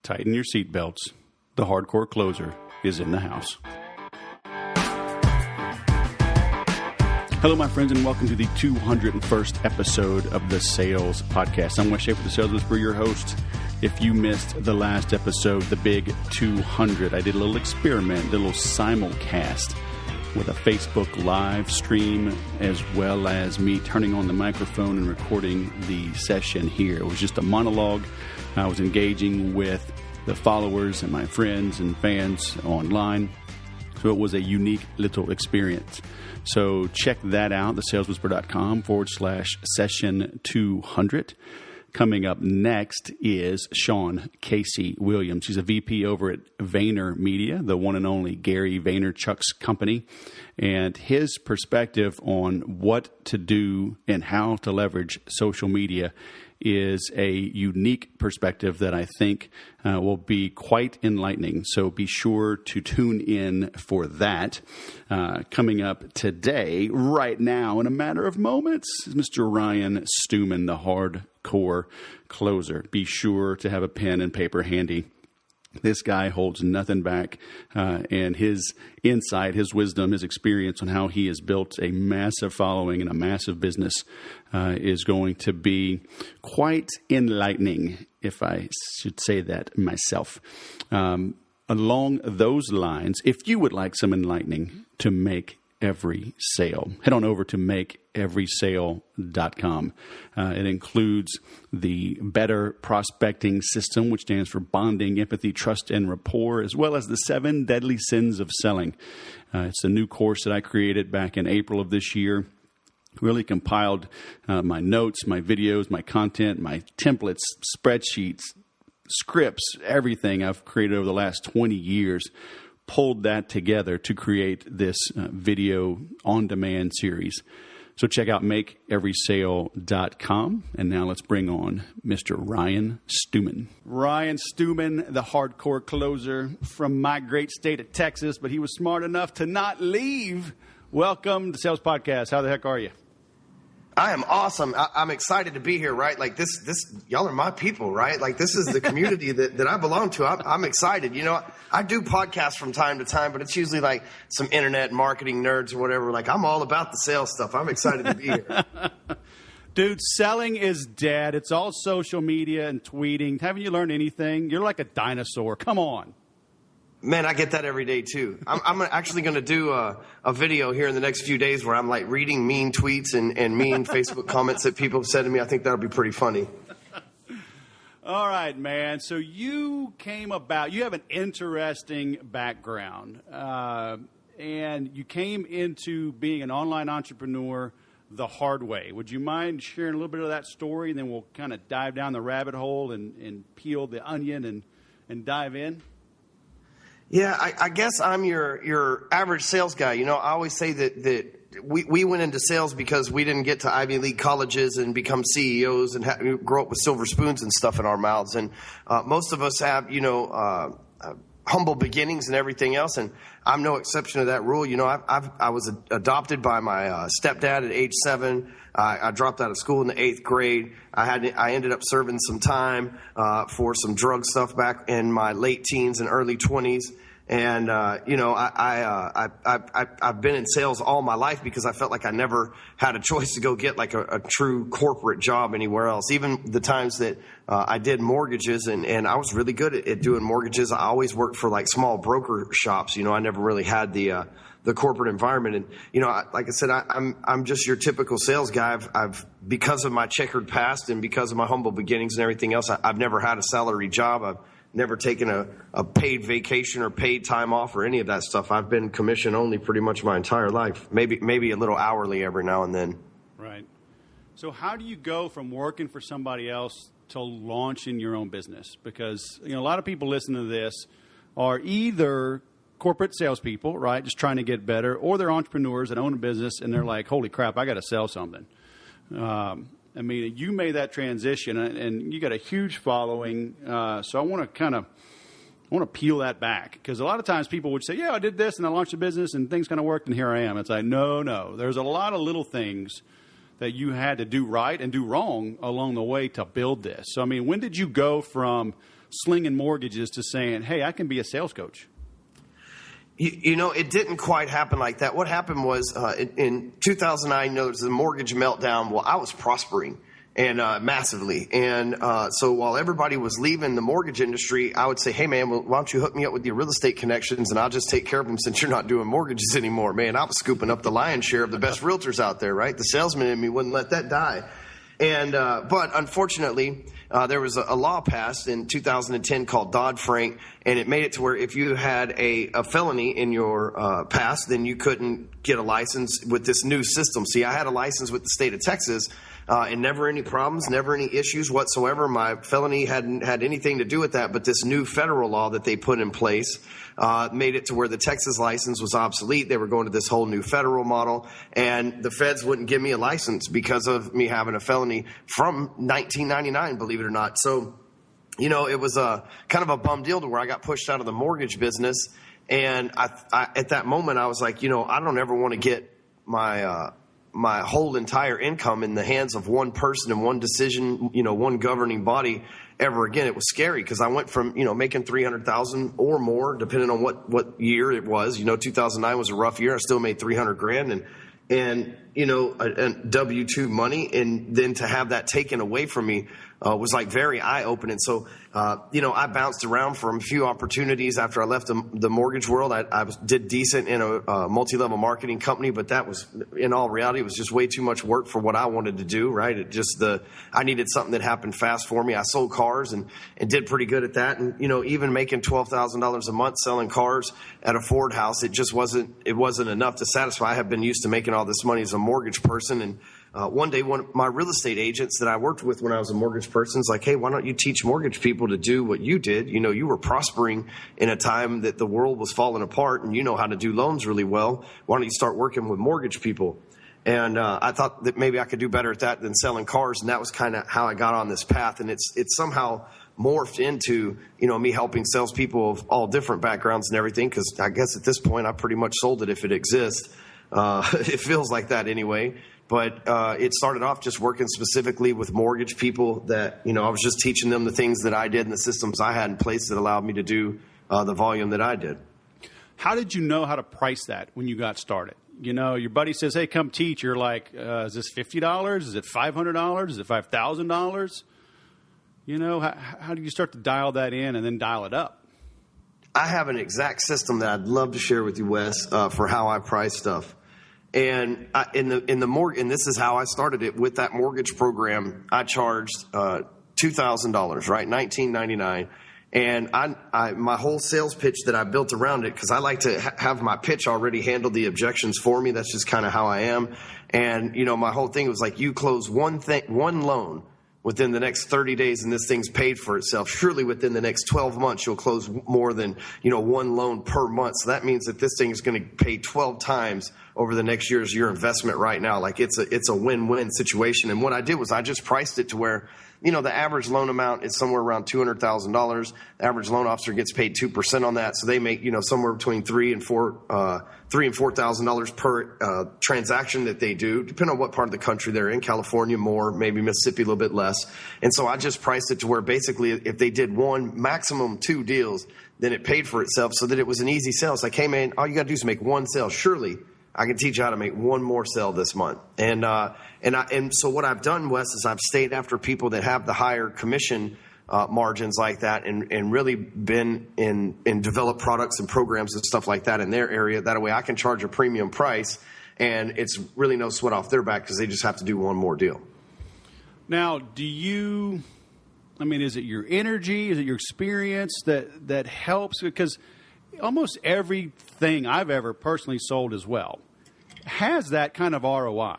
tighten your seatbelts. The hardcore closer is in the house. Hello, my friends, and welcome to the 201st episode of the Sales Podcast. I'm Wes Schaefer, the Sales Whisperer, your host. If you missed the last episode, the big 200, I did a little experiment, a little simulcast with a Facebook live stream, as well as me turning on the microphone and recording the session here. It was just a monologue. I was engaging with the followers and my friends and fans online. So it was a unique little experience. So check that out, thesaleswhisper.com/session 200. Coming up next is Sean Casey Williams. He's a VP over at Vayner Media, the one and only Gary Vaynerchuk's company. And his perspective on what to do and how to leverage social media is a unique perspective that I think will be quite enlightening. So be sure to tune in for that. Coming up today, right now, in a matter of moments, is Mr. Ryan Stewman, the hardcore closer. Be sure to have a pen and paper handy. This guy holds nothing back, and his insight, his wisdom, his experience on how he has built a massive following and a massive business is going to be quite enlightening, if I should say that myself. Along those lines, if you would like some enlightening to make every sale, head on over to makeeverysale.com. It includes the Better Prospecting System, which stands for bonding, empathy, trust, and rapport, as well as the 7 deadly sins of selling. It's a new course that I created back in April of this year. Really compiled my notes, my videos, my content, my templates, spreadsheets, scripts, everything I've created over the last 20 years. Pulled that together to create this video on-demand series. So check out makeeverysale.com. And now let's bring on Mr. Ryan Stewman. Ryan Stewman, the hardcore closer from my great state of Texas, but he was smart enough to not leave. Welcome to Sales Podcast. How the heck are you? I am awesome. I'm excited to be here, right? Like this, y'all are my people, right? Like this is the community that I belong to. I'm excited. You know, I do podcasts from time to time, but it's usually like some internet marketing nerds or whatever. Like I'm all about the sales stuff. I'm excited to be here. Dude, selling is dead. It's all social media and tweeting. Haven't you learned anything? You're like a dinosaur. Come on. Man, I get that every day, too. I'm actually going to do a video here in the next few days where I'm, like, reading mean tweets and mean Facebook comments that people have said to me. I think that'll be pretty funny. All right, man. So you have an interesting background, and you came into being an online entrepreneur the hard way. Would you mind sharing a little bit of that story, and then we'll kind of dive down the rabbit hole and peel the onion and dive in? Yeah, I guess I'm your average sales guy. You know, I always say that we went into sales because we didn't get to Ivy League colleges and become CEOs and grow up with silver spoons and stuff in our mouths. And most of us have, humble beginnings and everything else. And I'm no exception to that rule. You know, I was adopted by my stepdad at age 7. I dropped out of school in the 8th grade. I ended up serving some time for some drug stuff back in my late teens and early 20s. And, I've been in sales all my life because I felt like I never had a choice to go get like a true corporate job anywhere else. Even the times that I did mortgages and I was really good at doing mortgages. I always worked for like small broker shops. You know, I never really had the corporate environment. And, like I said, I'm just your typical sales guy. I've because of my checkered past and because of my humble beginnings and everything else, I've never had a salary job. I've never taken a paid vacation or paid time off or any of that stuff. I've been commission only pretty much my entire life, maybe a little hourly every now and then. Right. So how do you go from working for somebody else to launching your own business? Because, a lot of people listening to this are either corporate salespeople, right, just trying to get better, or they're entrepreneurs that own a business and they're like, holy crap, I got to sell something. You made that transition, and you got a huge following. So I want to peel that back, because a lot of times people would say, yeah, I did this and I launched a business and things kind of worked and here I am. It's like, no. There's a lot of little things that you had to do right and do wrong along the way to build this. So, when did you go from slinging mortgages to saying, hey, I can be a sales coach? You know, it didn't quite happen like that. What happened was in 2009, there was a mortgage meltdown. Well, I was prospering and massively. And so while everybody was leaving the mortgage industry, I would say, hey, man, well, why don't you hook me up with your real estate connections and I'll just take care of them since you're not doing mortgages anymore. Man, I was scooping up the lion's share of the best realtors out there, right? The salesman in me wouldn't let that die. And but unfortunately, there was a law passed in 2010 called Dodd-Frank, and it made it to where if you had a felony in your past, then you couldn't get a license with this new system. See, I had a license with the state of Texas, and never any problems, never any issues whatsoever. My felony hadn't had anything to do with that, but this new federal law that they put in place made it to where the Texas license was obsolete. They were going to this whole new federal model, and the feds wouldn't give me a license because of me having a felony from 1999, believe it or not. So, you know, it was a kind of a bum deal to where I got pushed out of the mortgage business. And I at that moment, I was like, you know, I don't ever want to get my my whole entire income in the hands of one person and one decision, you know, one governing body ever again. It was scary because I went from, you know, making $300,000 or more, depending on what year it was. You know, 2009 was a rough year. I still made $300,000 and you know, a W-2 money, and then to have that taken away from me was like very eye-opening. So, you know, I bounced around from a few opportunities after I left the mortgage world. I did decent in a multi-level marketing company, but that was, in all reality, it was just way too much work for what I wanted to do, right? I needed something that happened fast for me. I sold cars and did pretty good at that. And, you know, even making $12,000 a month selling cars at a Ford house, it wasn't enough to satisfy. I have been used to making all this money as a mortgage person. And one day, one of my real estate agents that I worked with when I was a mortgage person is like, hey, why don't you teach mortgage people to do what you did? You know, you were prospering in a time that the world was falling apart, and you know how to do loans really well. Why don't you start working with mortgage people? And I thought that maybe I could do better at that than selling cars, and that was kind of how I got on this path. And it's somehow morphed into, you know, me helping salespeople of all different backgrounds and everything, because I guess at this point I pretty much sold it if it exists. It feels like that anyway. But it started off just working specifically with mortgage people that, you know, I was just teaching them the things that I did and the systems I had in place that allowed me to do the volume that I did. How did you know how to price that when you got started? You know, your buddy says, hey, come teach. You're like, is this $50? Is it $500? Is it $5,000? You know, how do you start to dial that in and then dial it up? I have an exact system that I'd love to share with you, Wes, for how I price stuff. And and this is how I started it with that mortgage program. I charged $2,000, right, $19.99, and I my whole sales pitch that I built around it, because I like to have my pitch already handle the objections for me. That's just kind of how I am. And you know, my whole thing was like, you close one loan within the next 30 days and this thing's paid for itself. Surely within the next 12 months, you'll close more than, you know, one loan per month. So that means that this thing is going to pay 12 times over the next year as your investment right now. Like it's a win-win situation. And what I did was I just priced it to where, you know, the average loan amount is somewhere around $200,000. The average loan officer gets paid 2% on that. So they make, you know, somewhere between $3,000 and $4,000 per transaction that they do, depending on what part of the country they're in. California more, maybe Mississippi a little bit less. And so I just priced it to where basically if they did one, maximum 2 deals, then it paid for itself, so that it was an easy sale. It's like, hey man, all you got to do is make one sale. Surely I can teach you how to make one more sale this month. And so what I've done, Wes, is I've stayed after people that have the higher commission margins like that, and really been in developed products and programs and stuff like that in their area. That way I can charge a premium price, and it's really no sweat off their back because they just have to do one more deal. Now, is it your energy? Is it your experience that helps? Because almost everything I've ever personally sold as well has that kind of ROI,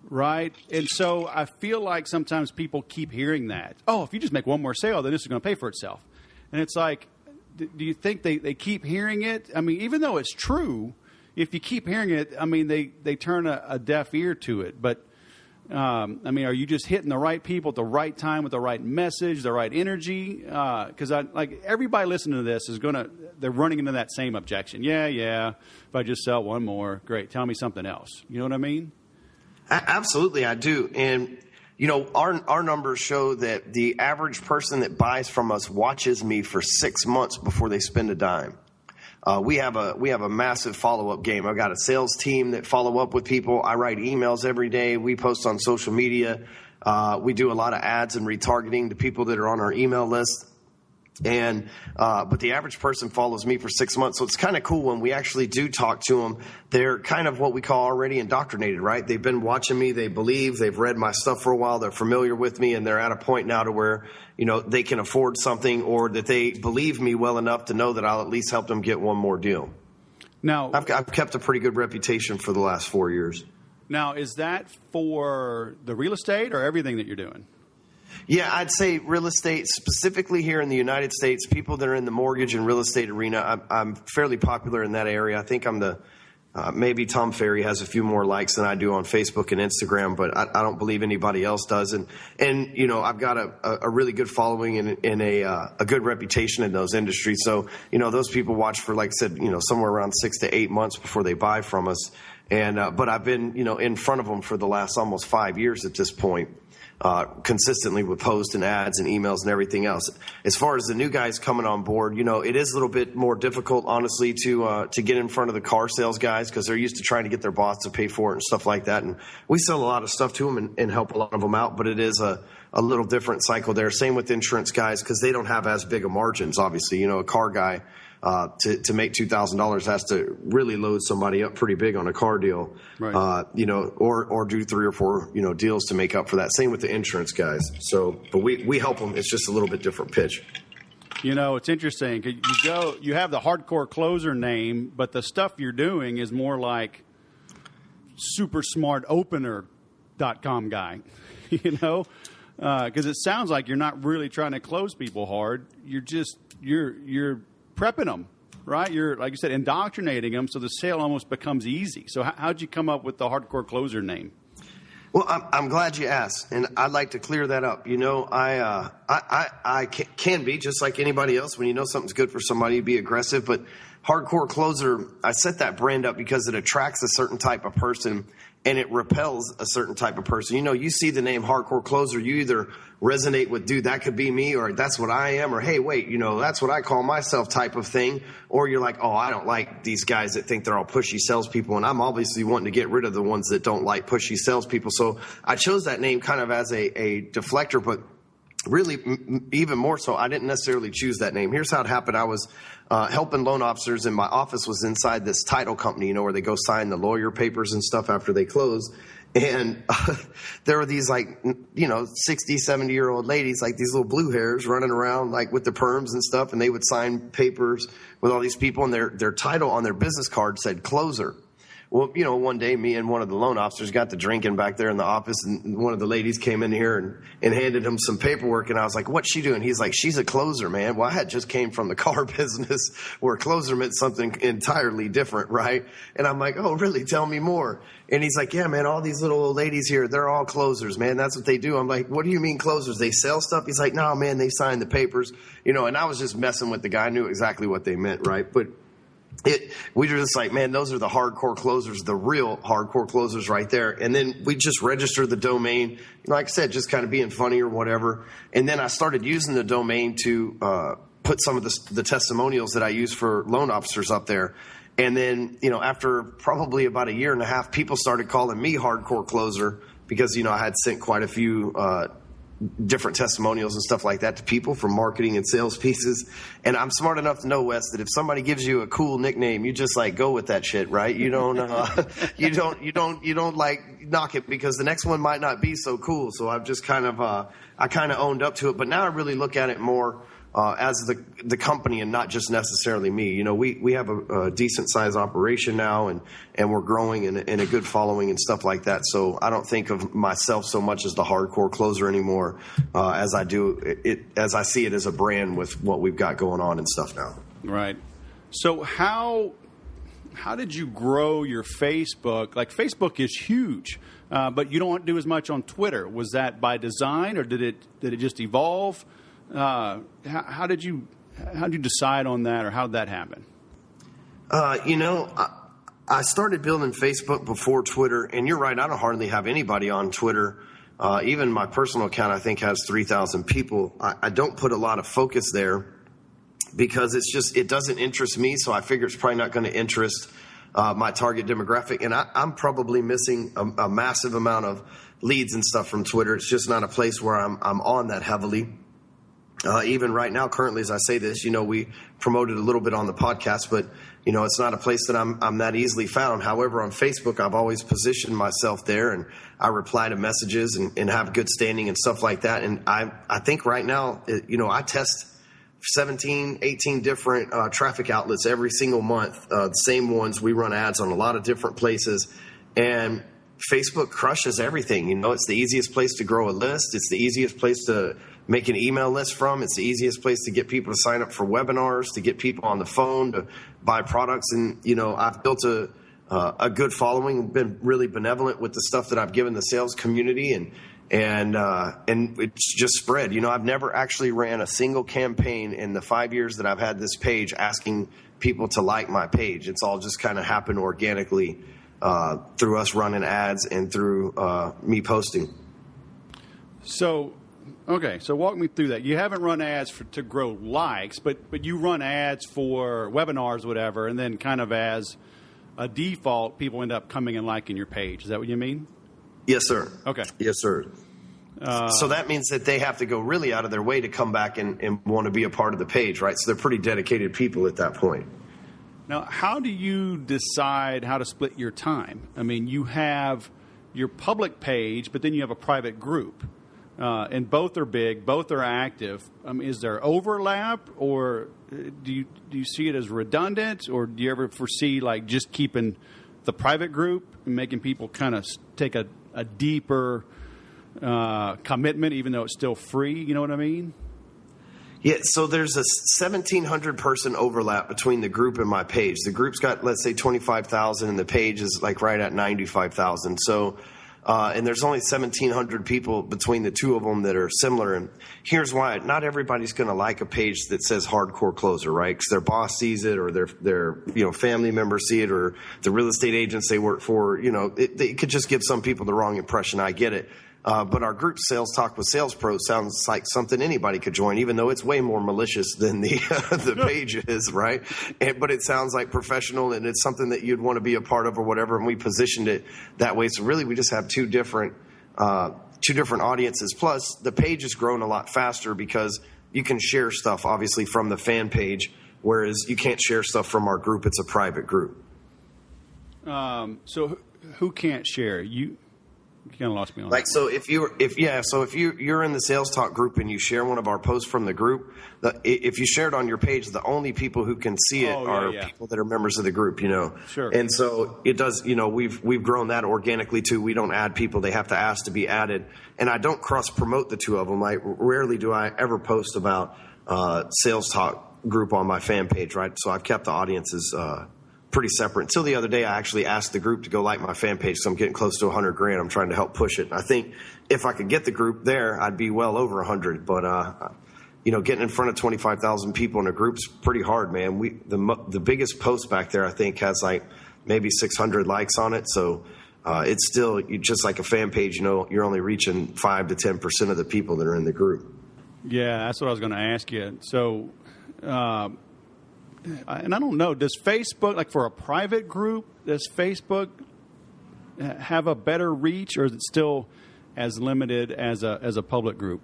right? And so I feel like sometimes people keep hearing that. Oh, if you just make one more sale, then this is going to pay for itself. And it's like, do you think they keep hearing it? I mean, even though it's true, if you keep hearing it, I mean, they turn a deaf ear to it. But, are you just hitting the right people at the right time with the right message, the right energy? Because everybody listening to this they're running into that same objection. Yeah. If I just sell one more, great. Tell me something else. You know what I mean? Absolutely, I do. And Our numbers show that the average person that buys from us watches me for 6 months before they spend a dime. We have a massive follow-up game. I've got a sales team that follow up with people. I write emails every day. We post on social media. We do a lot of ads and retargeting to people that are on our email list. But the average person follows me for 6 months. So it's kind of cool when we actually do talk to them. They're kind of what we call already indoctrinated, right? They've been watching me. They believe they've read my stuff for a while. They're familiar with me, and they're at a point now to where, they can afford something, or that they believe me well enough to know that I'll at least help them get one more deal. Now, I've kept a pretty good reputation for the last 4 years. Now, is that for the real estate or everything that you're doing? Yeah, I'd say real estate, specifically here in the United States, people that are in the mortgage and real estate arena. I'm fairly popular in that area. I think I'm maybe Tom Ferry has a few more likes than I do on Facebook and Instagram, but I don't believe anybody else does. And I've got a really good following and a good reputation in those industries. So, those people watch for, like I said, somewhere around 6 to 8 months before they buy from us. But I've been, in front of them for the last almost 5 years at this point. Consistently with posts and ads and emails and everything else. As far as the new guys coming on board, it is a little bit more difficult, honestly, to get in front of the car sales guys, because they're used to trying to get their boss to pay for it and stuff like that. And we sell a lot of stuff to them and help a lot of them out, but it is a little different cycle there. Same with insurance guys, because they don't have as big of margins, obviously. A car guy to make $2,000 has to really load somebody up pretty big on a car deal, right. Or do 3 or 4, deals to make up for that. Same with the insurance guys. So, but we help them. It's just a little bit different pitch. It's interesting. You have the hardcore closer name, but the stuff you're doing is more like supersmartopener.com guy, because it sounds like you're not really trying to close people hard. You're prepping them, right? You're, like you said, indoctrinating them so the sale almost becomes easy. So how'd you come up with the hardcore closer name? Well, I'm glad you asked, and I'd like to clear that up. I can be just like anybody else. When you know something's good for somebody, be aggressive. But hardcore closer, I set that brand up because it attracts a certain type of person and it repels a certain type of person. You see the name hardcore closer, you either resonate with, dude, that could be me, or that's what I am, or hey, wait, that's what I call myself type of thing. Or you're like, oh, I don't like these guys that think they're all pushy salespeople, and I'm obviously wanting to get rid of the ones that don't like pushy salespeople. So I chose that name kind of as a deflector, but really even more so, I didn't necessarily choose that name. Here's how it happened. I was helping loan officers, and my office was inside this title company, where they go sign the lawyer papers and stuff after they close. And there were these 60, 70-year-old ladies, like these little blue hairs running around like with the perms and stuff. And they would sign papers with all these people, and their title on their business card said closer. Well, one day me and one of the loan officers got to drinking back there in the office, and one of the ladies came in here and handed him some paperwork. And I was like, what's she doing? He's like, she's a closer, man. Well, I had just came from the car business where closer meant something entirely different, right? And I'm like, oh, really? Tell me more. And he's like, yeah, man, all these little old ladies here, they're all closers, man. That's what they do. I'm like, what do you mean closers? They sell stuff? He's like, no, man, they sign the papers. And I was just messing with the guy. I knew exactly what they meant, right? But we were just like, man, those are the hardcore closers, the real hardcore closers right there. And then we just registered the domain, like I said, just kind of being funny or whatever. And then I started using the domain to put some of the testimonials that I use for loan officers up there. And then, after probably about a year and a half, people started calling me hardcore closer because, I had sent quite a few different testimonials and stuff like that to people from marketing and sales pieces. And I'm smart enough to know, Wes, that if somebody gives you a cool nickname, you just go with that shit, right? You don't knock it because the next one might not be so cool. So I've just kind of owned up to it. But now I really look at it more as the company and not just necessarily me. We have a decent sized operation now, and we're growing and a good following and stuff like that. So I don't think of myself so much as the hardcore closer anymore, as I see it as a brand with what we've got going on and stuff now. Right. So how did you grow your Facebook? Like, Facebook is huge, but you don't do as much on Twitter. Was that by design, or did it just evolve? How did you decide on that, or how'd that happen? I started building Facebook before Twitter, and you're right, I don't hardly have anybody on Twitter. Even my personal account, I think, has 3,000 people. I don't put a lot of focus there because it doesn't interest me. So I figure it's probably not going to interest my target demographic. And I'm probably missing a massive amount of leads and stuff from Twitter. It's just not a place where I'm on that heavily. Even right now, currently, as I say this, we promoted a little bit on the podcast, but, it's not a place that I'm that easily found. However, on Facebook, I've always positioned myself there, and I reply to messages and have good standing and stuff like that. And I think right now, I test 17, 18 different traffic outlets every single month, the same ones. We run ads on a lot of different places, and Facebook crushes everything. It's the easiest place to grow a list. It's the easiest place to make an email list from. It's the easiest place to get people to sign up for webinars, to get people on the phone, to buy products. And, I've built a good following, been really benevolent with the stuff that I've given the sales community, and it's just spread. I've never actually ran a single campaign in the 5 years that I've had this page asking people to like my page. It's all just kind of happened organically through us running ads and through me posting. So walk me through that. You haven't run ads to grow likes, but you run ads for webinars, whatever, and then kind of as a default, people end up coming and liking your page. Is that what you mean? Yes, sir. Okay. Yes, sir. So that means that they have to go really out of their way to come back and want to be a part of the page, right? So they're pretty dedicated people at that point. Now, how do you decide how to split your time? I mean, you have your public page, but then you have a private group. And both are big, both are active. Is there overlap, or do you see it as redundant, or do you ever foresee just keeping the private group and making people kind of take a deeper commitment, even though it's still free? You know what I mean? Yeah, so there's a 1,700 person overlap between the group and my page. The group's got, let's say, 25,000, and the page is right at 95,000. So, and there's only 1,700 people between the two of them that are similar. And here's why: not everybody's going to like a page that says "hardcore closer," right? Because their boss sees it, or their family members see it, or the real estate agents they work for. It could just give some people the wrong impression. I get it. But our group, Sales Talk with Sales Pros, sounds like something anybody could join, even though it's way more malicious than the page is, right? But it sounds like professional, and it's something that you'd want to be a part of or whatever, and we positioned it that way. So really, we just have two different audiences. Plus, the page has grown a lot faster because you can share stuff, obviously, from the fan page, whereas you can't share stuff from our group. It's a private group. So who can't share? You kind of lost me on that. So if you're in the Sales Talk group and you share one of our posts from the group, if you share it on your page, the only people who can see it are people that are members of the group, Sure. And so it does, we've grown that organically too. We don't add people. They have to ask to be added. And I don't cross promote the two of them. Rarely do I ever post about Sales Talk group on my fan page, right? So I've kept the audiences pretty separate. Until the other day, I actually asked the group to go like my fan page, so I'm getting close to 100 grand. I'm trying to help push it. I think if I could get the group there, I'd be well over 100. But getting in front of 25,000 people in a group's pretty hard, man. The biggest post back there, I think, has maybe 600 likes on it. So it's still just like a fan page. You're only reaching 5 to 10% of the people that are in the group. Yeah, that's what I was going to ask you. So. And I don't know, does Facebook, for a private group, does Facebook have a better reach, or is it still as limited as a public group?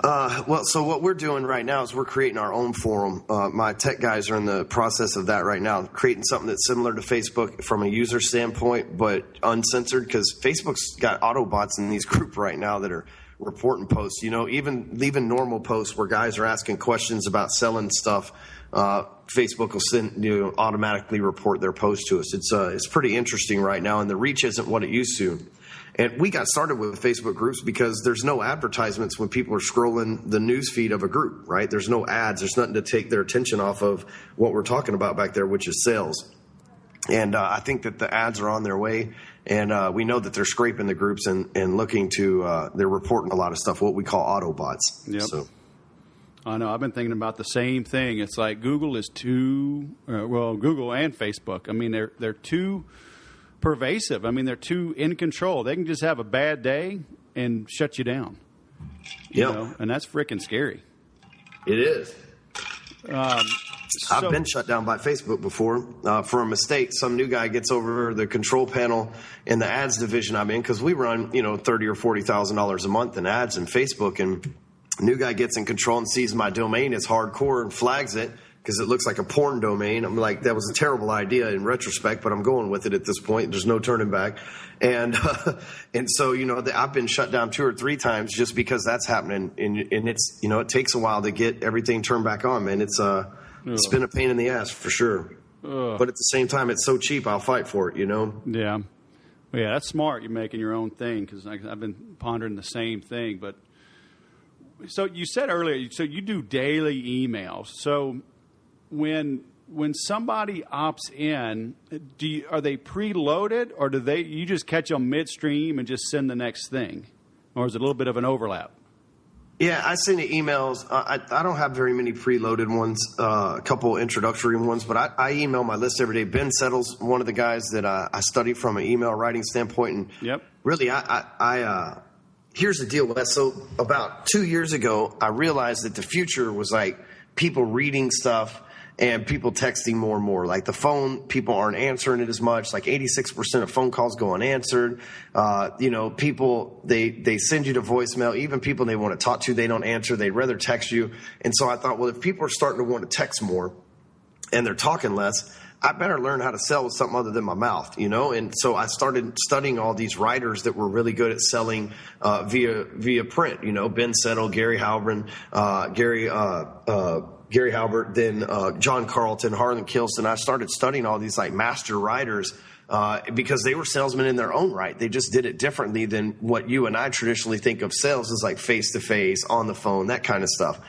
So what we're doing right now is we're creating our own forum. My tech guys are in the process of that right now, creating something that's similar to Facebook from a user standpoint, but uncensored, because Facebook's got Autobots in these groups right now that are reporting posts. Even normal posts where guys are asking questions about selling stuff, Facebook will send automatically report their post to us. It's pretty interesting right now, and the reach isn't what it used to. And we got started with Facebook groups because there's no advertisements when people are scrolling the news feed of a group, right? There's no ads. There's nothing to take their attention off of what we're talking about back there, which is sales. And I think that the ads are on their way, and we know that they're scraping the groups and looking to they're reporting a lot of stuff, what we call Autobots. Yep. So. I know. I've been thinking about the same thing. It's like Google is Google and Facebook. I mean, they're two pervasive. I mean, they're too in control. They can just have a bad day and shut you down. You know? And that's freaking scary. It is. I've been shut down by Facebook before for a mistake. Some new guy gets over the control panel in the ads division I'm in, because we run, $30,000 or $40,000 a month in ads in Facebook, and a new guy gets in control and sees my domain is hardcore and flags it because it looks like a porn domain. I'm like, that was a terrible idea in retrospect, but I'm going with it at this point. There's no turning back. And so, I've been shut down 2 or 3 times just because that's happening. And it's, it takes a while to get everything turned back on, man. It's been a pain in the ass for sure. But at the same time, it's so cheap, I'll fight for it, Yeah. Well, yeah, that's smart. You're making your own thing, because I've been pondering the same thing. But so you said earlier, so you do daily emails. So when somebody opts in, are they preloaded, or you just catch them midstream and just send the next thing, or is it a little bit of an overlap? Yeah, I send the emails. I don't have very many preloaded ones, a couple introductory ones, but I email my list every day. Ben Settle's one of the guys that I study from an email writing standpoint. And really, here's the deal with that. So about 2 years ago, I realized that the future was like people reading stuff and people texting more and more. Like the phone, people aren't answering it as much. Like 86% of phone calls go unanswered. People, they send you to voicemail. Even people they want to talk to, they don't answer. They'd rather text you. And so I thought, well, if people are starting to want to text more and they're talking less, I better learn how to sell with something other than my mouth, And so I started studying all these writers that were really good at selling via print. Ben Settle, Gary Halbert, Gary Halbert, then John Carlton, Harlan Kilson. I started studying all these like master writers because they were salesmen in their own right. They just did it differently than what you and I traditionally think of sales as, like face-to-face, on the phone, that kind of stuff.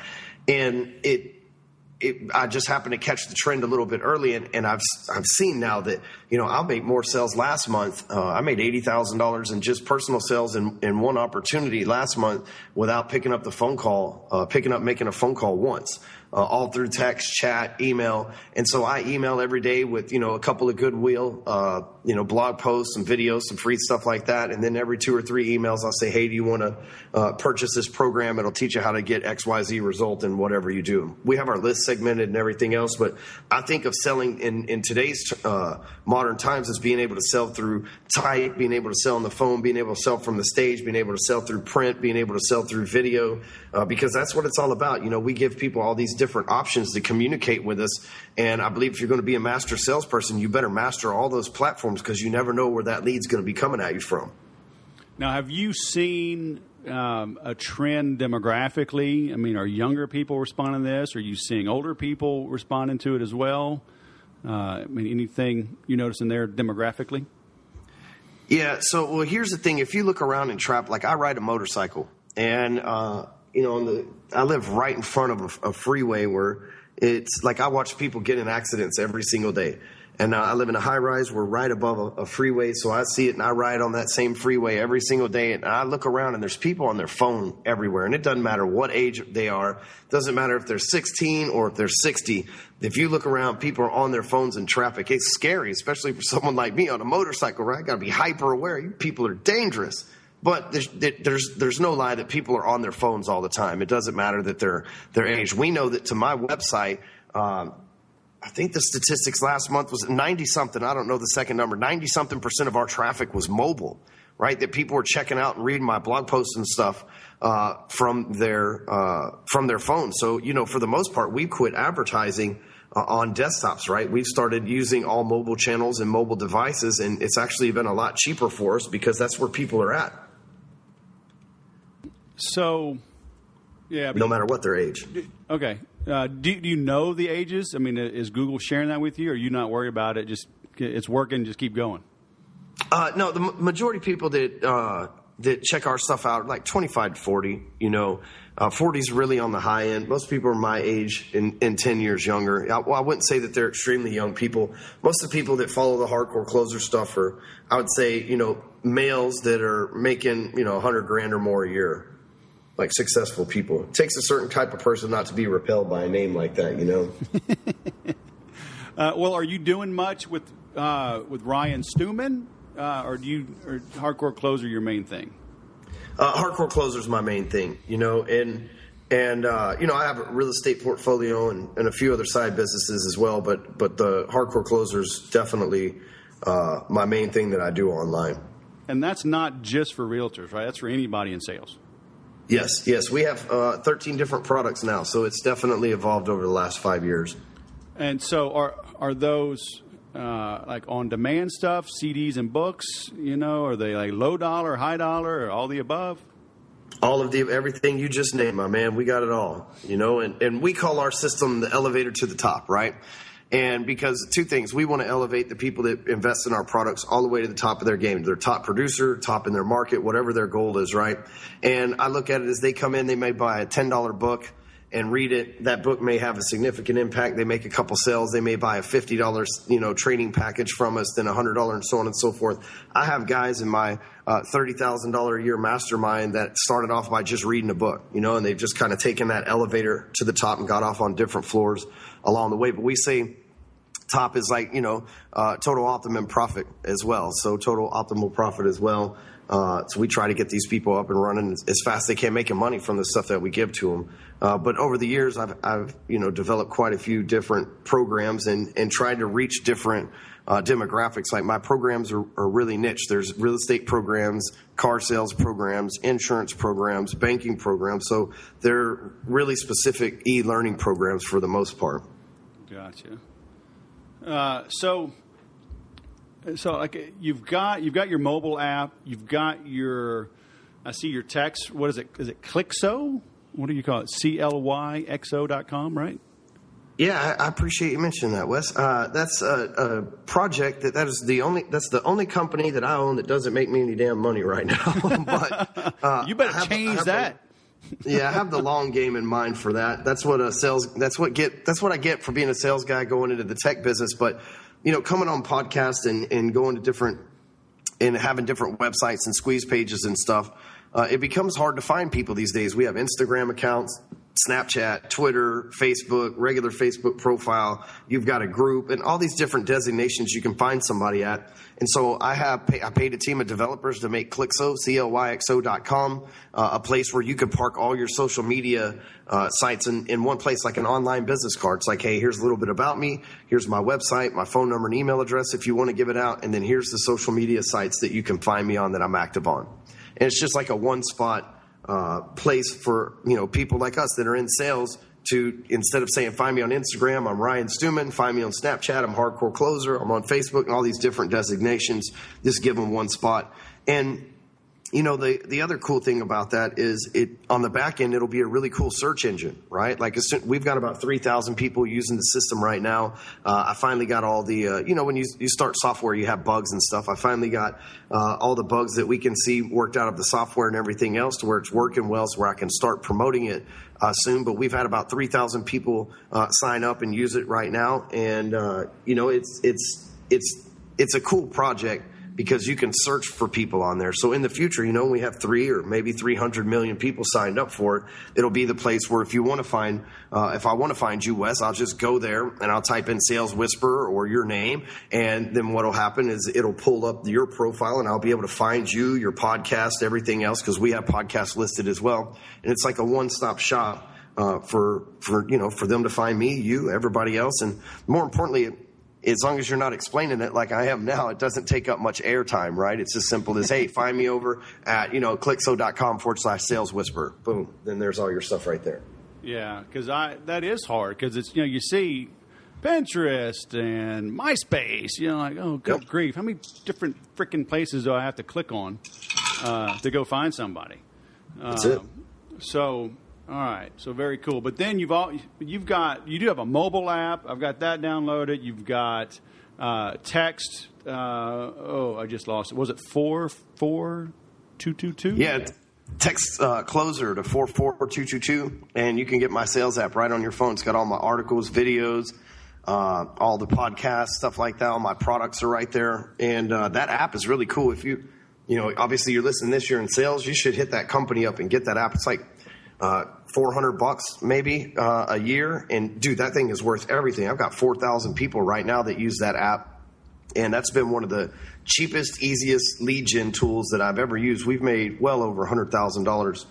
And I just happened to catch the trend a little bit early, and I've seen now that, I'll make more sales last month. I made $80,000 in just personal sales in one opportunity last month without picking up the phone call, making a phone call once. All through text, chat, email. And so I email every day with, a couple of goodwill, blog posts, some videos, some free stuff like that. And then every 2 or 3 emails, I'll say, hey, do you want to purchase this program? It'll teach you how to get XYZ result in whatever you do. We have our list segmented and everything else. But I think of selling in today's modern times as being able to sell through type, being able to sell on the phone, being able to sell from the stage, being able to sell through print, being able to sell through video, because that's what it's all about. We give people all these different options to communicate with us. And I believe if you're going to be a master salesperson, you better master all those platforms, because you never know where that lead's going to be coming at you from. Now, have you seen a trend demographically? I mean, are younger people responding to this? Are you seeing older people responding to it as well? Anything you notice in there demographically? Yeah. So, well, here's the thing. If you look around in traffic, like I ride a motorcycle, and I live right in front of a freeway where it's like I watch people get in accidents every single day. And I live in a high rise. We're right above a freeway, so I see it, and I ride on that same freeway every single day. And I look around, and there's people on their phone everywhere. And it doesn't matter what age they are. It doesn't matter if they're 16 or if they're 60. If you look around, people are on their phones in traffic. It's scary, especially for someone like me on a motorcycle, right? I got to be hyper aware. You people are dangerous. But there's no lie that people are on their phones all the time. It doesn't matter that their age. We know that to my website, I think the statistics last month was 90-something. I don't know the second number. 90-something% of our traffic was mobile, right? That people were checking out and reading my blog posts and stuff from their phones. So, for the most part, we quit advertising on desktops, right? We've started using all mobile channels and mobile devices, and it's actually been a lot cheaper for us because that's where people are at. So, yeah. No matter what their age. Okay. Do you know the ages? I mean, is Google sharing that with you, or are you not worried about it? Just it's working, just keep going? No, the majority of people that check our stuff out are like 25 to 40, 40 is really on the high end. Most people are my age and 10 years younger. I wouldn't say that they're extremely young people. Most of the people that follow the hardcore closer stuff are, I would say, males that are making, $100,000 or more a year. Like successful people. It takes a certain type of person not to be repelled by a name like that, Well, are you doing much with Ryan Stewman? or hardcore closer your main thing? Hardcore closer is my main thing, and I have a real estate portfolio and a few other side businesses as well, but the hardcore closer is definitely my main thing that I do online. And that's not just for realtors, right? That's for anybody in sales. Yes. We have 13 different products now, so it's definitely evolved over the last 5 years. And so are those like on-demand stuff, CDs and books, are they like low dollar, high dollar, or all the above? All of everything you just named, my man. We got it all, and we call our system the elevator to the top, right? And because two things, we want to elevate the people that invest in our products all the way to the top of their game, their top producer, top in their market, whatever their goal is, right? And I look at it as they come in, they may buy a $10 book and read it. That book may have a significant impact. They make a couple sales. They may buy a $50, training package from us, then $100 and so on and so forth. I have guys in my $30,000 a year mastermind that started off by just reading a book, and they've just kind of taken that elevator to the top and got off on different floors along the way. But we say top is like, total optimum profit as well. So total optimal profit as well. So we try to get these people up and running as fast as they can, making money from the stuff that we give to them. But over the years, I've developed quite a few different programs and tried to reach different demographics. Like my programs are really niche. There's real estate programs, car sales programs, insurance programs, banking programs. So they're really specific e-learning programs for the most part. Gotcha. So like you've got your mobile app, you've got I see your text. What is it? Is it Clixo? What do you call it? CLYXO.com, right? Yeah, I appreciate you mentioning that, Wes. That's a project that's the only company that I own that doesn't make me any damn money right now. But you better change that. Yeah, I have the long game in mind for that. That's what I get for being a sales guy going into the tech business. But coming on podcasts and going to different and having different websites and squeeze pages and stuff, it becomes hard to find people these days. We have Instagram accounts, Snapchat, Twitter, Facebook, regular Facebook profile. You've got a group and all these different designations you can find somebody at. And so I paid a team of developers to make Clixo, CLYXO.com, a place where you could park all your social media sites in one place, like an online business card. It's like, hey, here's a little bit about me. Here's my website, my phone number and email address if you want to give it out. And then here's the social media sites that you can find me on that I'm active on. And it's just like a one-spot place for people like us that are in sales to, instead of saying find me on Instagram, I'm Ryan Stewman, find me on Snapchat, I'm Hardcore Closer, I'm on Facebook, and all these different designations, just give them one spot. And the other cool thing about that is on the back end, it'll be a really cool search engine, right? Like we've got about 3,000 people using the system right now. I finally got all the, when you start software, you have bugs and stuff. I finally got all the bugs that we can see worked out of the software and everything else to where it's working well, so where I can start promoting it soon. But we've had about 3,000 people sign up and use it right now. And, it's a cool project, because you can search for people on there. So in the future, we have 3 or maybe 300 million people signed up for it. It'll be the place where if I want to find you, Wes, I'll just go there and I'll type in Sales Whisperer or your name. And then what'll happen is it'll pull up your profile and I'll be able to find you, your podcast, everything else, because we have podcasts listed as well. And it's like a one-stop shop for them to find me, you, everybody else. And more importantly, as long as you're not explaining it like I am now, it doesn't take up much airtime, right? It's as simple as, hey, find me over at, Clixo.com/Sales Whisperer. Boom. Then there's all your stuff right there. Yeah, because that is hard, because it's, you see Pinterest and MySpace, like, oh, good grief. How many different freaking places do I have to click on to go find somebody? That's it. So, all right. So very cool. But then you do have a mobile app. I've got that downloaded. You've got text. I just lost it. Was it 44222? Yeah. Text closer to 44222, and you can get my sales app right on your phone. It's got all my articles, videos, all the podcasts, stuff like that. All my products are right there. And that app is really cool. If obviously you're listening this year in sales, you should hit that company up and get that app. It's like $400 maybe a year, and dude, that thing is worth everything. I've got 4,000 people right now that use that app, And that's been one of the cheapest, easiest lead gen tools that I've ever used. We've made well over $100,000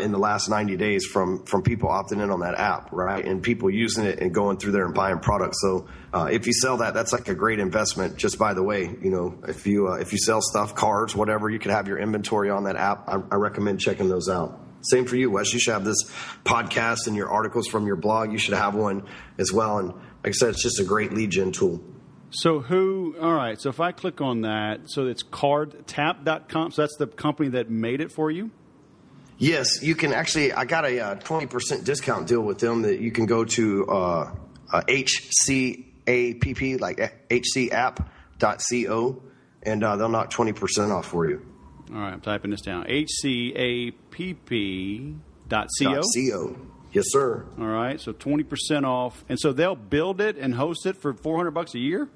in the last 90 days from people opting in on that app, right? And people using it and going through there and buying products. So if you sell that, that's like a great investment. Just by the way, if you sell stuff, cars, whatever, you can have your inventory on that app. I recommend checking those out. Same for you, Wes. You should have this podcast and your articles from your blog. You should have one as well. And like I said, it's just a great lead gen tool. So all right, so if I click on that, so it's cardtap.com. So that's the company that made it for you? Yes, you can actually, I got a 20% discount deal with them that you can go to HCAPP, like hcapp.co, and they'll knock 20% off for you. All right, I'm typing this down. HCAPP.co? .co. Yes, sir. All right, so 20% off. And so they'll build it and host it for $400 a year?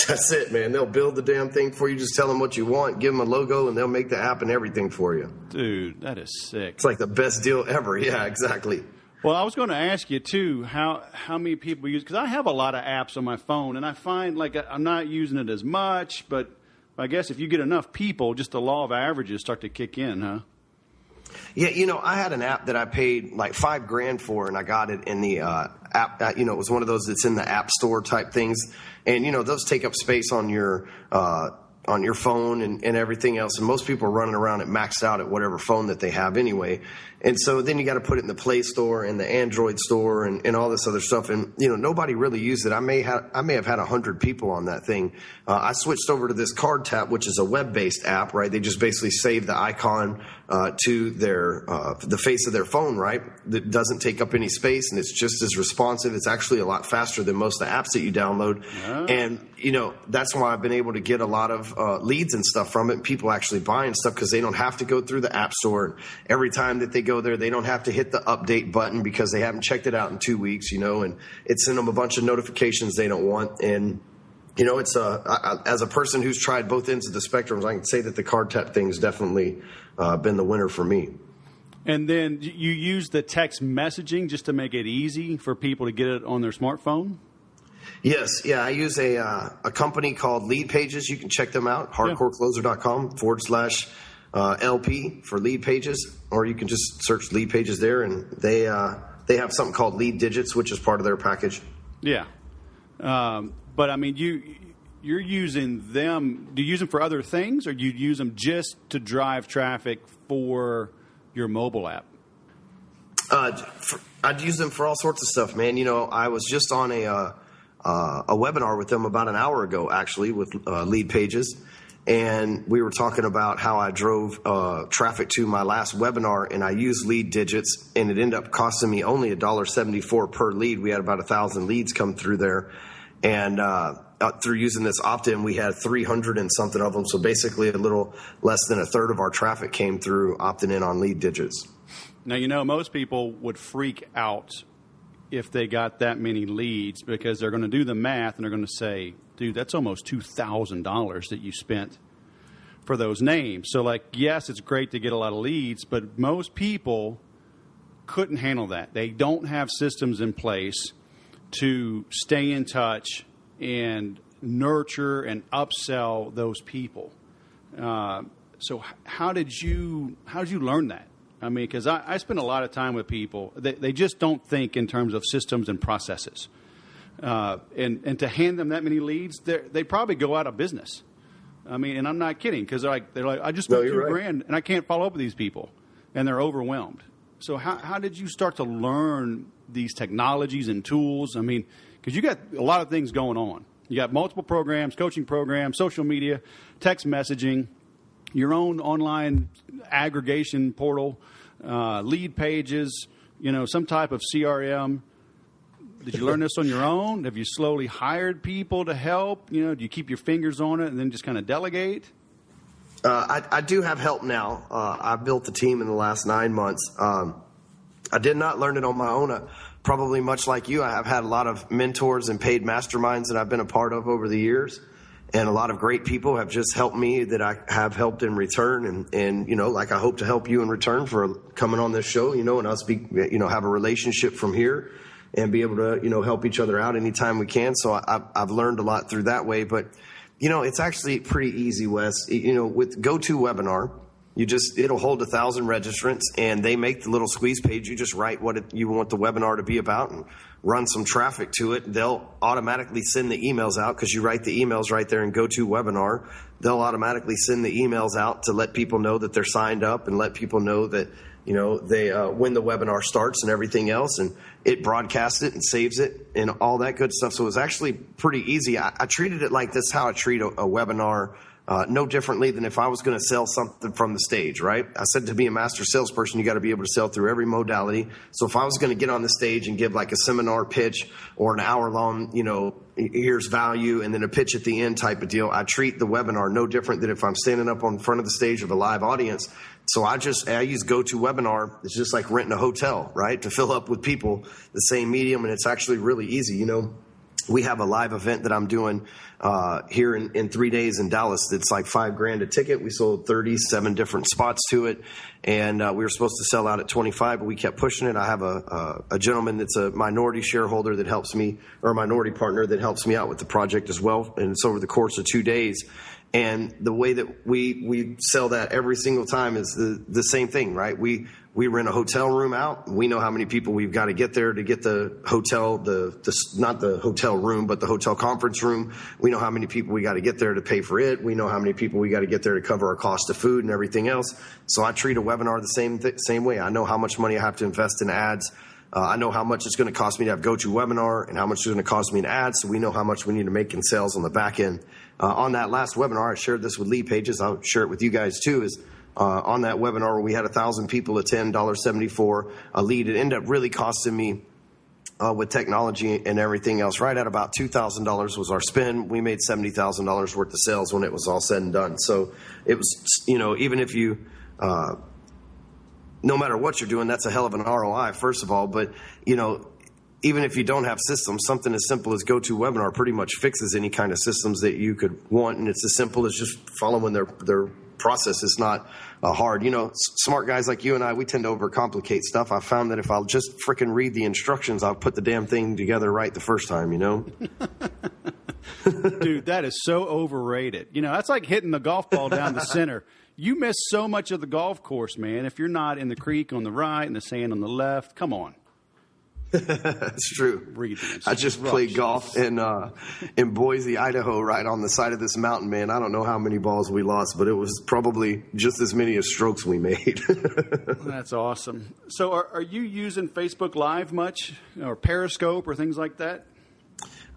That's it, man. They'll build the damn thing for you. Just tell them what you want, give them a logo, and they'll make the app and everything for you. Dude, that is sick. It's like the best deal ever. Yeah, exactly. Well, I was going to ask you, too, how many people use, because I have a lot of apps on my phone, and I find like I'm not using it as much, but I guess if you get enough people, just the law of averages start to kick in, huh? Yeah, I had an app that I paid like $5,000 for, and I got it in the app. It was one of those that's in the app store type things, and those take up space on your phone and everything else. And most people are running around it maxed out at whatever phone that they have anyway. And so then you got to put it in the Play Store and the Android store and all this other stuff. And nobody really used it. I may have had 100 people on that thing. I switched over to this Card Tap, which is a web-based app, right? They just basically save the icon to the face of their phone, right? That doesn't take up any space, and it's just as responsive. It's actually a lot faster than most of the apps that you download. Oh. And that's why I've been able to get a lot of leads and stuff from it. People actually buying stuff because they don't have to go through the app store. Every time that they go there, they don't have to hit the update button because they haven't checked it out in 2 weeks, and it sent them a bunch of notifications they don't want. And it's as a person who's tried both ends of the spectrum, I can say that the Card Tap thing's definitely been the winner for me. And then you use the text messaging just to make it easy for people to get it on their smartphone? Yes. Yeah. I use a company called Lead Pages. You can check them out. hardcorecloser.com/LP for Lead Pages, or you can just search Lead Pages there, and they have something called Lead Digits, which is part of their package. Yeah. But I mean, you're using them. Do you use them for other things, or do you use them just to drive traffic for your mobile app? I'd use them for all sorts of stuff, man. I was just on a webinar with them about an hour ago, actually, with Lead Pages. And we were talking about how I drove traffic to my last webinar, and I used Lead Digits, and it ended up costing me only $1.74 per lead. We had about 1,000 leads come through there. And through using this opt-in, we had 300 and something of them. So basically a little less than a third of our traffic came through opting in on Lead Digits. Now, most people would freak out if they got that many leads because they're going to do the math and they're going to say, dude, that's almost $2,000 that you spent for those names. So, yes, it's great to get a lot of leads, but most people couldn't handle that. They don't have systems in place to stay in touch and nurture and upsell those people. So how did you learn that? I mean, because I spend a lot of time with people. They just don't think in terms of systems and processes. And to hand them that many leads, they probably go out of business. I mean, and I'm not kidding, because they're like, I just spent $2,000 and I can't follow up with these people, and they're overwhelmed. So how did you start to learn these technologies and tools? I mean, because you got a lot of things going on. You got multiple programs, coaching programs, social media, text messaging, your own online aggregation portal, Lead Pages, some type of CRM. Did you learn this on your own? Have you slowly hired people to help? Do you keep your fingers on it and then just kind of delegate? I do have help now. I built the team in the last 9 months. I did not learn it on my own. Probably much like you, I have had a lot of mentors and paid masterminds that I've been a part of over the years. And a lot of great people have just helped me that I have helped in return. And like I hope to help you in return for coming on this show, and us have a relationship from here and be able to, help each other out anytime we can. So I've learned a lot through that way. But, It's actually pretty easy, Wes. With GoToWebinar, it'll hold 1,000 registrants, and they make the little squeeze page. You just write what you want the webinar to be about and run some traffic to it. They'll automatically send the emails out because you write the emails right there in GoToWebinar. They'll automatically send the emails out to let people know that they're signed up and let people know that, they when the webinar starts and everything else, and it broadcasts it and saves it and all that good stuff. So it was actually pretty easy. I treated it like this, how I treat a webinar. No differently than if I was going to sell something from the stage, right? I said to be a master salesperson, you got to be able to sell through every modality. So if I was going to get on the stage and give like a seminar pitch or an hour long, here's value and then a pitch at the end type of deal, I treat the webinar no different than if I'm standing up on front of the stage with a live audience. So I use GoToWebinar. It's just like renting a hotel, right? To fill up with people, the same medium. And it's actually really easy. We have a live event that I'm doing here in 3 days in Dallas. It's like $5,000 a ticket. We sold 37 different spots to it, and we were supposed to sell out at 25, but we kept pushing it. I have a gentleman that's a minority shareholder that helps me, or a minority partner that helps me out with the project as well. And it's over the course of 2 days. And the way that we sell that every single time is the same thing, right? We rent a hotel room out. We know how many people we've got to get there to get the hotel, not the hotel room, but the hotel conference room. We know how many people we got to get there to pay for it. We know how many people we got to get there to cover our cost of food and everything else. So I treat a webinar the same way. I know how much money I have to invest in ads. I know how much it's going to cost me to have GoToWebinar and how much it's going to cost me in ads. So we know how much we need to make in sales on the back end. On that last webinar, I shared this with lead pages. I'll share it with you guys too, on that webinar where we had 1,000 people attend, $1.74 a lead. It ended up really costing me with technology and everything else, right at about $2,000 was our spend. We made $70,000 worth of sales when it was all said and done. So it was, even if you, no matter what you're doing, that's a hell of an ROI, first of all. But, even if you don't have systems, something as simple as GoToWebinar pretty much fixes any kind of systems that you could want. And it's as simple as just following their process. It's not hard. Smart guys like you and I, we tend to overcomplicate stuff. I found that if I'll just frickin' read the instructions, I'll put the damn thing together right the first time, Dude, that is so overrated. That's like hitting the golf ball down the center. You miss so much of the golf course, man, if you're not in the creek on the right and the sand on the left. Come on. It's true. I just played golf in Boise, Idaho, right on the side of this mountain, man. I don't know how many balls we lost, but it was probably just as many as strokes we made. That's awesome. So are you using Facebook Live much, or Periscope or things like that?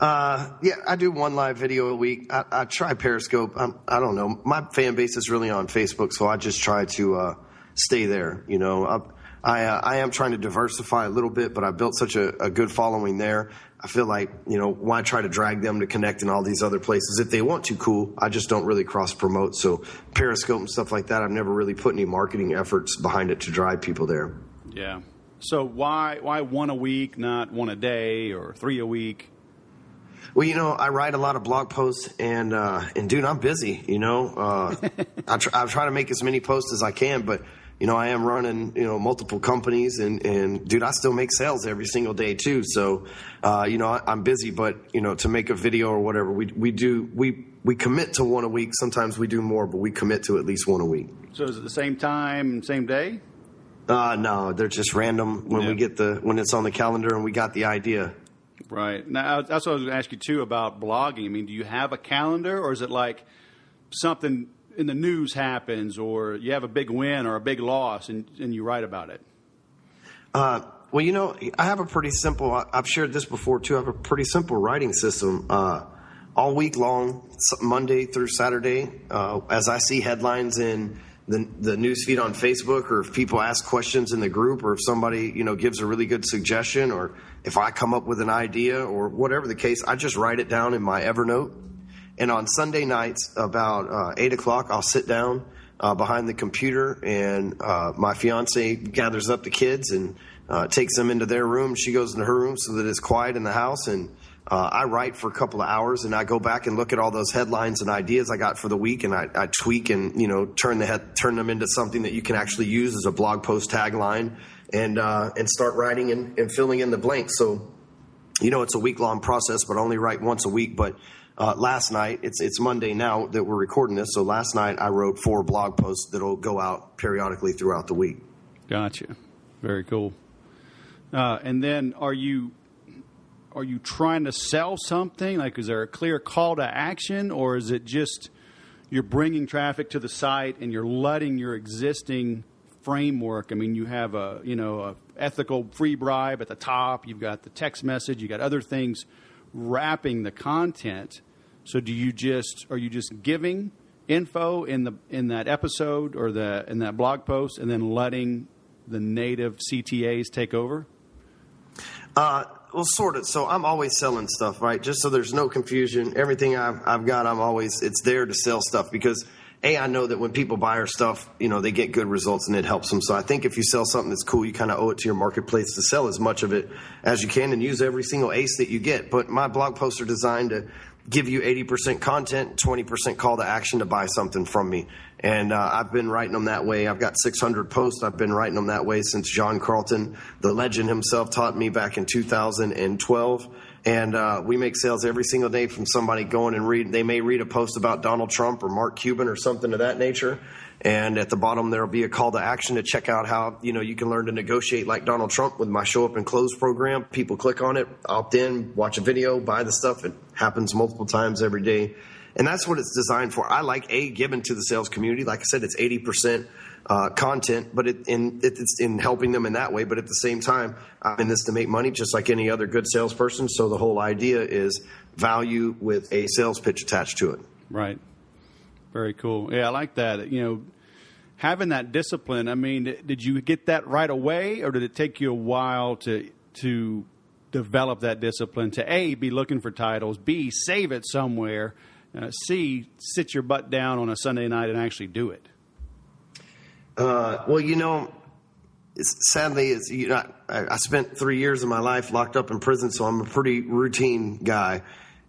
Yeah, I do one live video a week. I try Periscope. I don't know. My fan base is really on Facebook, so I just try to stay there. I am trying to diversify a little bit, but I built such a good following there. I feel like, why try to drag them to connect in all these other places? If they want to, cool. I just don't really cross promote. So Periscope and stuff like that, I've never really put any marketing efforts behind it to drive people there. Yeah. So why one a week, not one a day or 3 a week? Well, I write a lot of blog posts, and dude, I'm busy. I try to make as many posts as I can, but I am running multiple companies, and dude, I still make sales every single day too. So I'm busy, but to make a video or whatever, we commit to one a week. Sometimes we do more, but we commit to at least one a week. So is it the same time, same day? No, they're just random when when it's on the calendar and we got the idea. Right. Now, that's what I was going to ask you, too, about blogging. I mean, do you have a calendar, or is it like something in the news happens, or you have a big win or a big loss, and you write about it? Well, I have a pretty simple – I've shared this before, too. I have a pretty simple writing system. All week long, Monday through Saturday, as I see headlines in the news feed on Facebook, or if people ask questions in the group, or if somebody, gives a really good suggestion, or if I come up with an idea or whatever the case, I just write it down in my Evernote. And on Sunday nights about 8 o'clock, I'll sit down behind the computer, and my fiance gathers up the kids and takes them into their room. She goes into her room so that it's quiet in the house, and I write for a couple of hours, and I go back and look at all those headlines and ideas I got for the week, and I tweak and turn them into something that you can actually use as a blog post tagline, and start writing and filling in the blanks. So it's a week long process, but I only write once a week. But last night, it's Monday now that we're recording this. So last night I wrote 4 blog posts that'll go out periodically throughout the week. Gotcha. Very cool. And then are you trying to sell something? Like, is there a clear call to action, or is it just you're bringing traffic to the site and you're letting your existing framework? I mean, you have a ethical free bribe at the top. You've got the text message. You got other things wrapping the content. So are you just giving info in that episode or in that blog post, and then letting the native CTAs take over? Well, sort of. So I'm always selling stuff, right? Just so there's no confusion. Everything I've got, it's there to sell stuff because, I know that when people buy our stuff, they get good results and it helps them. So I think if you sell something that's cool, you kind of owe it to your marketplace to sell as much of it as you can and use every single ace that you get. But my blog posts are designed to give you 80% content, 20% call to action to buy something from me. And I've been writing them that way. I've got 600 posts. I've been writing them that way since John Carlton, the legend himself, taught me back in 2012. And we make sales every single day from somebody going and they may read a post about Donald Trump or Mark Cuban or something of that nature. And at the bottom, there'll be a call to action to check out how, you can learn to negotiate like Donald Trump with my Show Up and Close program. People click on it, opt in, watch a video, buy the stuff. It happens multiple times every day. And that's what it's designed for. I like giving to the sales community. Like I said, it's 80% content, but it's in helping them in that way. But at the same time, I'm in this to make money just like any other good salesperson. So the whole idea is value with a sales pitch attached to it. Right. Very cool. Yeah, I like that. Having that discipline, I mean, did you get that right away, or did it take you a while to develop that discipline to A, be looking for titles, B, save it somewhere, C, sit your butt down on a Sunday night and actually do it? Well, sadly, I spent 3 years of my life locked up in prison, so I'm a pretty routine guy.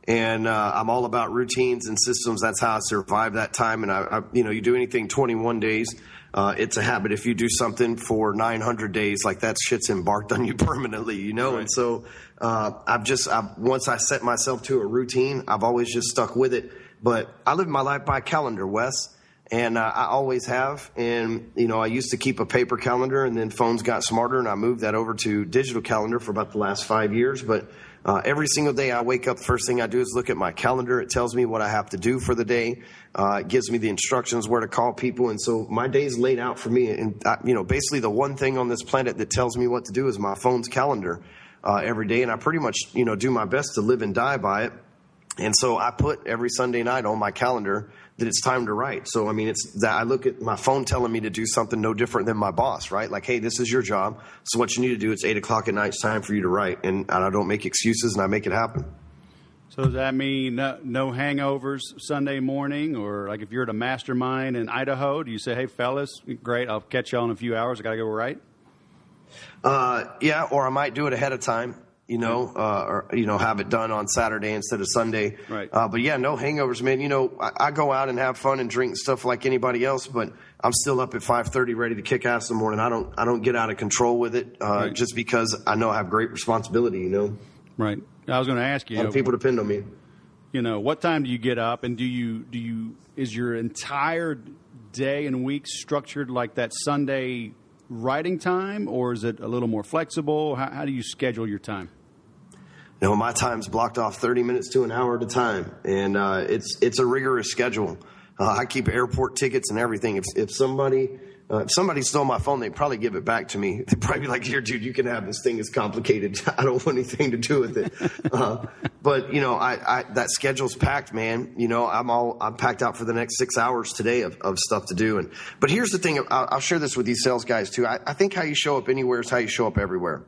And I'm all about routines and systems. That's how I survived that time. And, you do anything 21 days, it's a habit. If you do something for 900 days, like that shit's embarked on you permanently, Right. And so once I set myself to a routine, I've always just stuck with it. But I live my life by calendar, Wes. And I always have. And, I used to keep a paper calendar, and then phones got smarter, and I moved that over to digital calendar for about the last 5 years. But every single day I wake up, the first thing I do is look at my calendar. It tells me what I have to do for the day. It gives me the instructions where to call people. And so my day's laid out for me. And, basically the one thing on this planet that tells me what to do is my phone's calendar every day. And I pretty much, do my best to live and die by it. And so I put every Sunday night on my calendar that it's time to write. So, it's that I look at my phone telling me to do something no different than my boss, right? Like, hey, this is your job. So what you need to do, it's 8:00 at night. It's time for you to write. And I don't make excuses, and I make it happen. So does that mean no hangovers Sunday morning? Or like if you're at a mastermind in Idaho, do you say, hey, fellas, great, I'll catch y'all in a few hours. I got to go write? Yeah, or I might do it ahead of time. Or have it done on Saturday instead of Sunday. Right. But yeah, no hangovers, man. I go out and have fun and drink stuff like anybody else, but I'm still up at 5:30 ready to kick ass in the morning. I don't get out of control with it, right. Just because I know I have great responsibility, Right. I was going to ask you. A lot of people depend on me. What time do you get up, and is your entire day and week structured like that Sunday writing time, or is it a little more flexible? How do you schedule your time? My time's blocked off 30 minutes to an hour at a time, and it's a rigorous schedule. I keep airport tickets and everything. If somebody stole my phone, they'd probably give it back to me. They'd probably be like, "Here, dude, you can have this thing. It's complicated. I don't want anything to do with it." But that schedule's packed, man. I'm packed out for the next 6 hours today of stuff to do. But here's the thing. I'll share this with these sales guys too. I think how you show up anywhere is how you show up everywhere.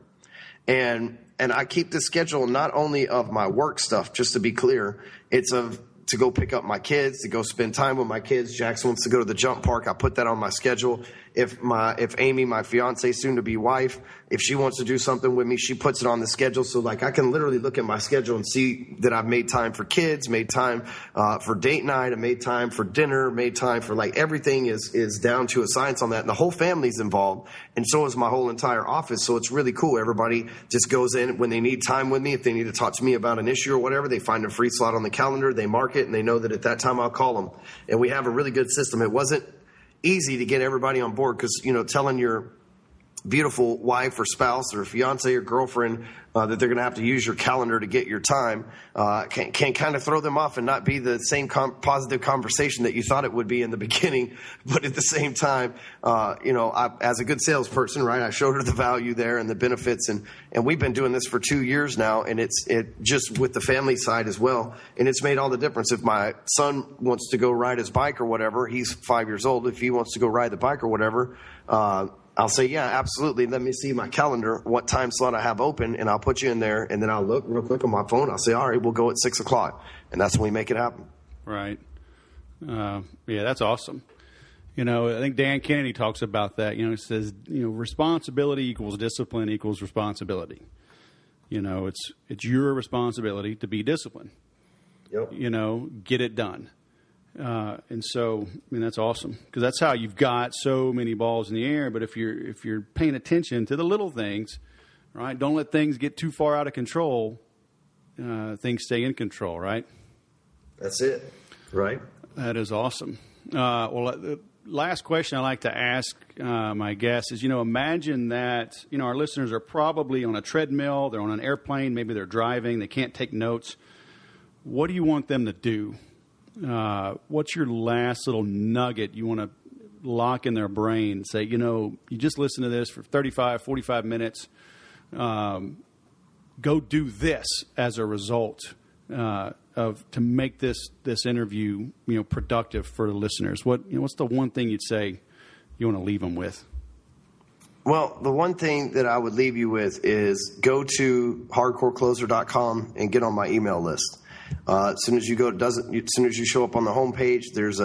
And I keep the schedule not only of my work stuff, just to be clear, it's to go pick up my kids, to go spend time with my kids. Jackson wants to go to the jump park. I put that on my schedule. if Amy, my fiance, soon to be wife, if she wants to do something with me, she puts it on the schedule. So like I can literally look at my schedule and see that I've made time for kids, made time for date night, I made time for dinner, made time for like everything is down to a science on that. And the whole family's involved. And so is my whole entire office. So it's really cool. Everybody just goes in when they need time with me. If they need to talk to me about an issue or whatever, they find a free slot on the calendar, they mark it, and they know that at that time I'll call them. And we have a really good system. It wasn't easy to get everybody on board because, telling your beautiful wife or spouse or fiance or girlfriend that they're going to have to use your calendar to get your time can kind of throw them off and not be the same positive conversation that you thought it would be in the beginning. But at the same time, as a good salesperson, right, I showed her the value there and the benefits. And we've been doing this for 2 years now, and it just with the family side as well. And it's made all the difference. If my son wants to go ride his bike or whatever, he's 5 years old. If he wants to go ride the bike or whatever, I'll say, yeah, absolutely. Let me see my calendar, what time slot I have open, and I'll put you in there. And then I'll look real quick on my phone. I'll say, all right, we'll go at 6 o'clock. And that's when we make it happen. Right. Yeah, that's awesome. I think Dan Kennedy talks about that. He says, responsibility equals discipline equals responsibility. It's your responsibility to be disciplined. Yep. Get it done. And so, that's awesome because that's how you've got so many balls in the air. But if you're paying attention to the little things, right? Don't let things get too far out of control. Things stay in control, right? That's it. Right. That is awesome. The last question I like to ask my guests is, imagine that, our listeners are probably on a treadmill, they're on an airplane, maybe they're driving, they can't take notes. What do you want them to do? What's your last little nugget you want to lock in their brain and say, you just listen to this for 35, 45 minutes. Go do this as a result to make this interview, productive for the listeners. What's the one thing you'd say you want to leave them with? Well, the one thing that I would leave you with is go to hardcorecloser.com and get on my email list. As soon as you show up on the homepage, there's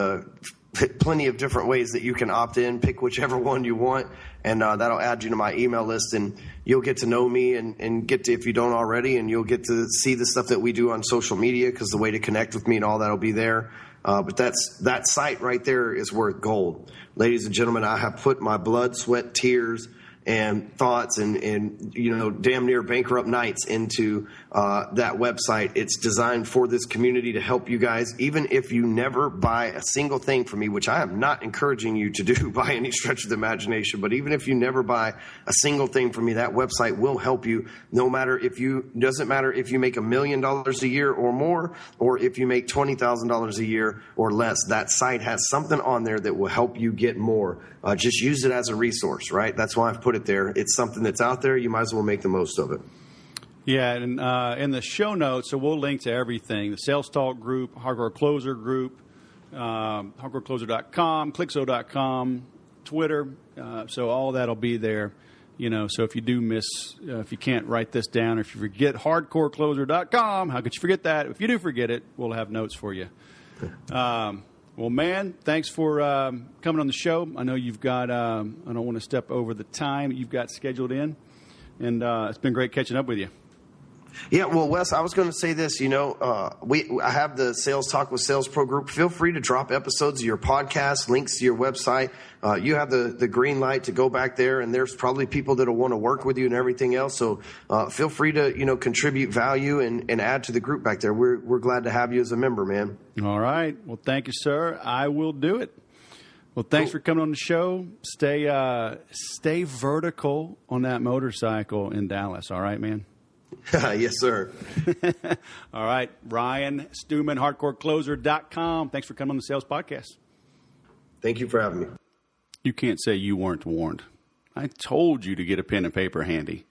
plenty of different ways that you can opt in. Pick whichever one you want, and that'll add you to my email list, and you'll get to know me and get to, if you don't already, and you'll get to see the stuff that we do on social media because the way to connect with me and all that will be there. But that site right there is worth gold. Ladies and gentlemen, I have put my blood, sweat, tears, and thoughts and damn near bankrupt nights into that website. It's designed for this community to help you guys. Even if you never buy a single thing from me, which I am not encouraging you to do by any stretch of the imagination, but even if you never buy a single thing from me, that website will help you. Doesn't matter if you make $1 million a year or more, or if you make $20,000 a year or less, that site has something on there that will help you get more. Just use it as a resource, right? That's why I've put it there. It's something that's out there. You might as well make the most of it. Yeah, and in the show notes, so we'll link to everything. The Sales Talk group, Hardcore Closer group, hardcorecloser.com, clickso.com, Twitter. So all that will be there. So if you do miss, if you can't write this down, or if you forget hardcorecloser.com, how could you forget that? If you do forget it, we'll have notes for you. Well, man, thanks for coming on the show. I know you've got, I don't want to step over the time you've got scheduled in, and it's been great catching up with you. Yeah, well, Wes, I was going to say this. I have the Sales Talk with Sales Pro group. Feel free to drop episodes of your podcast, links to your website. You have the green light to go back there, and there's probably people that will want to work with you and everything else. So feel free to contribute value and add to the group back there. We're glad to have you as a member, man. All right. Well, thank you, sir. I will do it. Well, thanks for coming on the show. Stay vertical on that motorcycle in Dallas. All right, man. Yes, sir. All right. Ryan Stewman, hardcorecloser.com. Thanks for coming on the Sales Podcast. Thank you for having me. You can't say you weren't warned. I told you to get a pen and paper handy.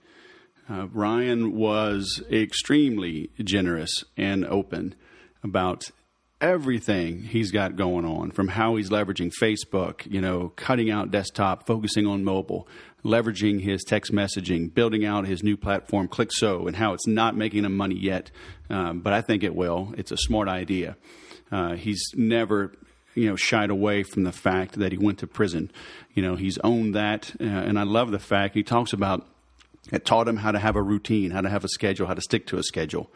Ryan was extremely generous and open about everything he's got going on, from how he's leveraging Facebook, cutting out desktop, focusing on mobile, leveraging his text messaging, building out his new platform, ClickSo, and how it's not making him money yet, but I think it will. It's a smart idea. He's never shied away from the fact that he went to prison. He's owned that. And I love the fact he talks about it taught him how to have a routine, how to have a schedule, how to stick to a schedule.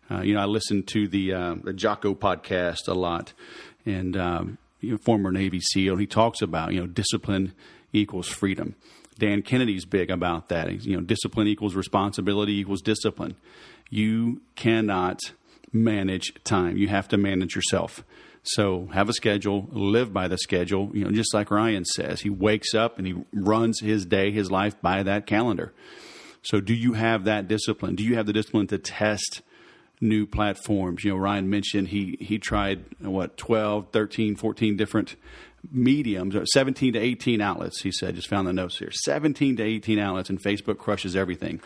I listen to the Jocko podcast a lot, and former Navy SEAL. He talks about discipline equals freedom. Dan Kennedy's big about that. Discipline equals responsibility equals discipline. You cannot manage time. You have to manage yourself. So have a schedule, live by the schedule. Just like Ryan says, he wakes up and he runs his day, his life by that calendar. So do you have that discipline? Do you have the discipline to test new platforms? Ryan mentioned he tried 12, 13, 14 different mediums, 17 to 18 outlets. He said, just found the notes here, 17 to 18 outlets, and Facebook crushes everything.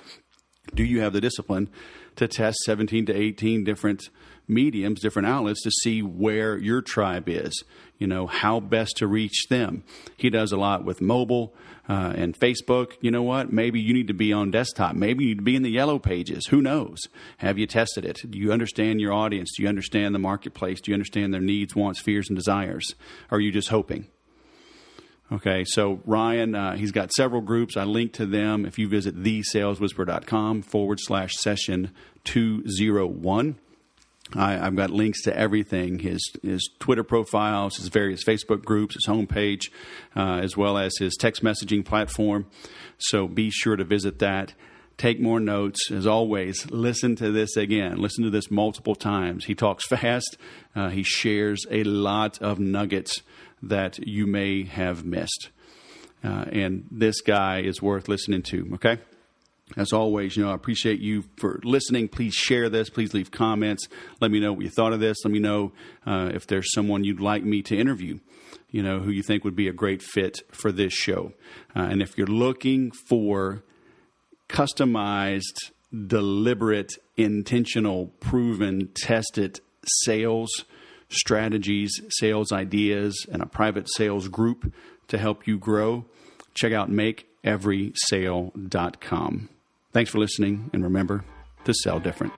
Do you have the discipline to test 17 to 18 different mediums, different outlets, to see where your tribe is, how best to reach them? He does a lot with mobile and Facebook. You know what? Maybe you need to be on desktop. Maybe you need to be in the yellow pages. Who knows? Have you tested it? Do you understand your audience? Do you understand the marketplace? Do you understand their needs, wants, fears, and desires? Or are you just hoping? Okay, so Ryan, he's got several groups. I link to them if you visit thesaleswhisperer.com/session 201. I've got links to everything, his Twitter profiles, his various Facebook groups, his homepage, as well as his text messaging platform. So be sure to visit that. Take more notes. As always, listen to this again. Listen to this multiple times. He talks fast. He shares a lot of nuggets that you may have missed. And this guy is worth listening to, okay? As always, I appreciate you for listening. Please share this. Please leave comments. Let me know what you thought of this. Let me know if there's someone you'd like me to interview, who you think would be a great fit for this show. And if you're looking for customized, deliberate, intentional, proven, tested sales strategies, sales ideas, and a private sales group to help you grow, check out MakeEverySale.com. Thanks for listening, and remember to sell different.